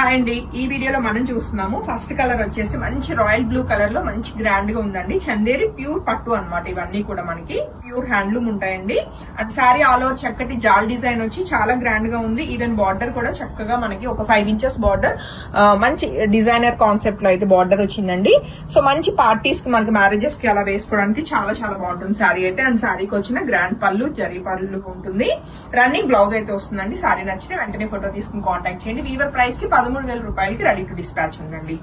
Hi అండి, ఈ వీడియోలో మనం చూస్తున్నాము ఫస్ట్ కలర్ వచ్చేసి మంచి రాయల్ బ్లూ కలర్ లో మంచి గ్రాండ్ గా ఉందండి. చందేరి ప్యూర్ పట్టు అన్నమాట. ఇవన్నీ కూడా మనకి ప్యూర్ హ్యాండ్లూమ్ ఉంటాయండి. అండ్ సారీ ఆల్ ఓవర్ చక్కటి జాల్ డిజైన్ వచ్చి చాలా గ్రాండ్ గా ఉంది. ఈవెన్ బార్డర్ కూడా చక్కగా మనకి ఒక 5 ఇంచెస్ బార్డర్, మంచి డిజైనర్ కాన్సెప్ట్ లో అయితే బార్డర్ వచ్చిందండి. సో మంచి పార్టీస్ కి మనకి మ్యారేజెస్ కి అలా వేసుకోవడానికి చాలా చాలా బాగుంటుంది సారీ అయితే. అండ్ సారీకి వచ్చిన గ్రాండ్ పళ్ళు, జరీ పళ్ళు ఉంటుంది. రన్నింగ్ బ్లౌజ్ అయితే వస్తుందండి. సారీ నచ్చితే వెంటనే ఫోటో తీసుకుని కాంటాక్ట్ చేయండి. వీవర్ ప్రైస్ కి 13,000 రూపాయలకి రెడీ టు డిస్పాచ్ ఉందండి.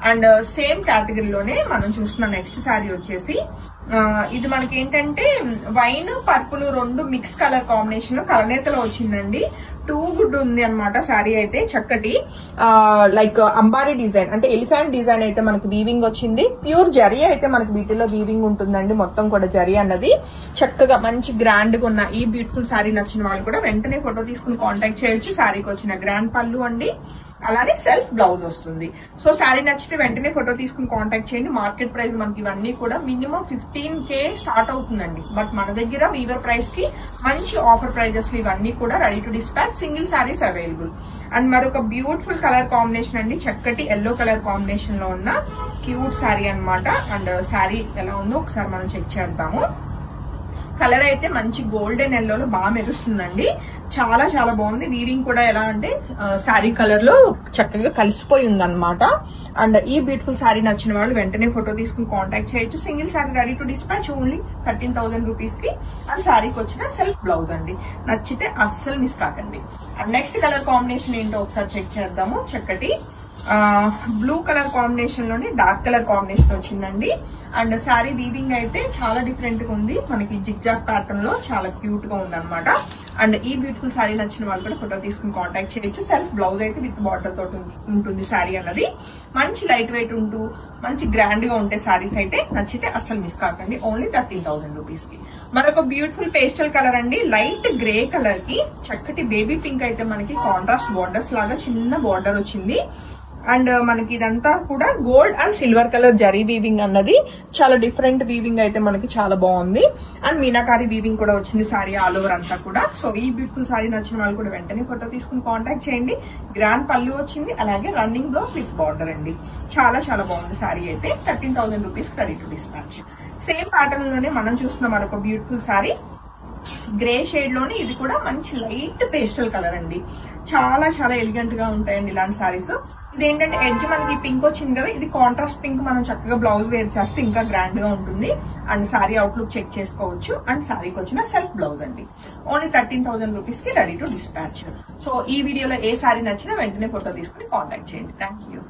అండ్ సేమ్ కేటగిరీలోనే మనం చూస్తున్న నెక్స్ట్ శారీ వచ్చేసి ఇది మనకి ఏంటంటే వైన్ పర్పుల్ రెండు మిక్స్ కలర్ కాంబినేషన్ లో కలనేతలో వచ్చిందండి. టూ గుడ్ ఉంది అనమాట. శారీ అయితే చక్కటి లైక్ అంబారీ డిజైన్ అంటే ఎలిఫెంట్ డిజైన్ అయితే మనకి వీవింగ్ వచ్చింది. ప్యూర్ జరీ అయితే మనకి వీటిలో వీవింగ్ ఉంటుందండి. మొత్తం కూడా జరీ అన్నది చక్కగా మంచి గ్రాండ్ గా ఉన్న ఈ బ్యూటిఫుల్ శారీ నచ్చిన వాళ్ళు కూడా వెంటనే ఫోటో తీసుకుని కాంటాక్ట్ చేయొచ్చు. శారీకి వచ్చిన గ్రాండ్ పళ్ళు అండి, అలానే సెల్ఫ్ బ్లౌజ్ వస్తుంది. సో శారీ నచ్చితే వెంటనే ఫోటో తీసుకుని కాంటాక్ట్ చేయండి. మార్కెట్ ప్రైస్ మనకి ఇవన్నీ కూడా మినిమం 15K స్టార్ట్ అవుతుందండి. బట్ మన దగ్గర వీవర్ ప్రైస్ కి మంచి ఆఫర్ ప్రైజెస్ ఇవన్నీ కూడా ready to dispatch, single saris available. And మరొక బ్యూటిఫుల్ కలర్ కాంబినేషన్ అండి, చక్కటి ఎల్లో కలర్ కాంబినేషన్ లో ఉన్న క్యూట్ శారీ అనమాట. అండ్ శారీ ఎలా ఉందో ఒకసారి మనం చెక్ చేద్దాము. కలర్ అయితే మంచి గోల్డెన్ ఎల్లోలో బాగా మెరుస్తుందండి. చాలా చాలా బాగుంది. వీవింగ్ కూడా ఎలా అంటే శారీ కలర్ లో చక్కగా కలిసిపోయి ఉందన్నమాట. అండ్ ఈ బ్యూటిఫుల్ శారీ నచ్చిన వాళ్ళు వెంటనే ఫోటో తీసుకుని కాంటాక్ట్ చేయొచ్చు. Single sari ready to dispatch only 13,000 rupees కి. అండ్ శారీకి వచ్చిన సెల్ఫ్ బ్లౌజ్ అండి. నచ్చితే అస్సలు మిస్ కాకండి. అండ్ నెక్స్ట్ కలర్ కాంబినేషన్ ఏంటో ఒకసారి చెక్ చేద్దాము. చక్కటి బ్లూ కలర్ కాంబినేషన్ లోనే డార్క్ కలర్ కాంబినేషన్ వచ్చిందండి. అండ్ శారీ వీవింగ్ అయితే చాలా డిఫరెంట్ గా ఉంది. మనకి జిగ్జాగ్ ప్యాటర్న్ లో చాలా క్యూట్ గా ఉంది అనమాట. అండ్ ఈ బ్యూటిఫుల్ శారీ నచ్చిన వాళ్ళు కూడా ఫోటో తీసుకుని కాంటాక్ట్ చేయొచ్చు. సెల్ఫ్ బ్లౌజ్ అయితే విత్ బార్డర్ తోటి ఉంటుంది శారీ అన్నది. మంచి లైట్ వెయిట్ ఉంటూ మంచి గ్రాండ్ గా ఉంటే శారీస్ అయితే నచ్చితే అస్సలు మిస్ కాకండి. ఓన్లీ 13,000 రూపీస్ కి. మరొక బ్యూటిఫుల్ పేస్టల్ కలర్ అండి, లైట్ గ్రే కలర్ కి చక్కటి బేబీ పింక్ అయితే మనకి కాంట్రాస్ట్ బార్డర్స్ లాగా చిన్న బార్డర్ వచ్చింది. అండ్ మనకి ఇదంతా కూడా gold and silver colour zari weaving అన్నది చాలా డిఫరెంట్ వీవింగ్ అయితే మనకి చాలా బాగుంది. అండ్ మీనాకారి వీవింగ్ కూడా వచ్చింది శారీ ఆల్ ఓవర్ అంతా కూడా. సో ఈ బ్యూటిఫుల్ శారీ నచ్చిన వాళ్ళు కూడా వెంటనే ఫోటో తీసుకుని కాంటాక్ట్ చేయండి. గ్రాండ్ పళ్ళు వచ్చింది, అలాగే రన్నింగ్ బ్లౌజ్ విత్ బార్డర్ అండి. చాలా చాలా బాగుంది శారీ అయితే. 13,000 rupees ready to dispatch. Same pattern లోనే మనం చూస్తున్న మరొక బ్యూటిఫుల్ శారీ గ్రే షేడ్ లోనే, ఇది కూడా మంచి లైట్ పేస్టల్ కలర్ అండి. చాలా చాలా ఎలిగెంట్ గా ఉంటాయండి ఇలాంటి సారీస్. ఇదేంటంటే ఎడ్జ్ మనకి పింక్ వచ్చింది కదా, ఇది కాంట్రాస్ట్ పింక్. మనం చక్కగా బ్లౌజ్ వేర్ చేస్తే ఇంకా గ్రాండ్ గా ఉంటుంది. అండ్ సారీ అవుట్లుక్ చెక్ చేసుకోవచ్చు. అండ్ సారీకి వచ్చిన సెల్ఫ్ బ్లౌజ్ అండి. ఓన్లీ 13,000 రూపీస్ కి రెడీ టు డిస్పాచ్. సో ఈ వీడియోలో ఏ సారీ నచ్చినా వెంటనే ఫోటో తీసుకుని కాంటాక్ట్ చేయండి. Thank you.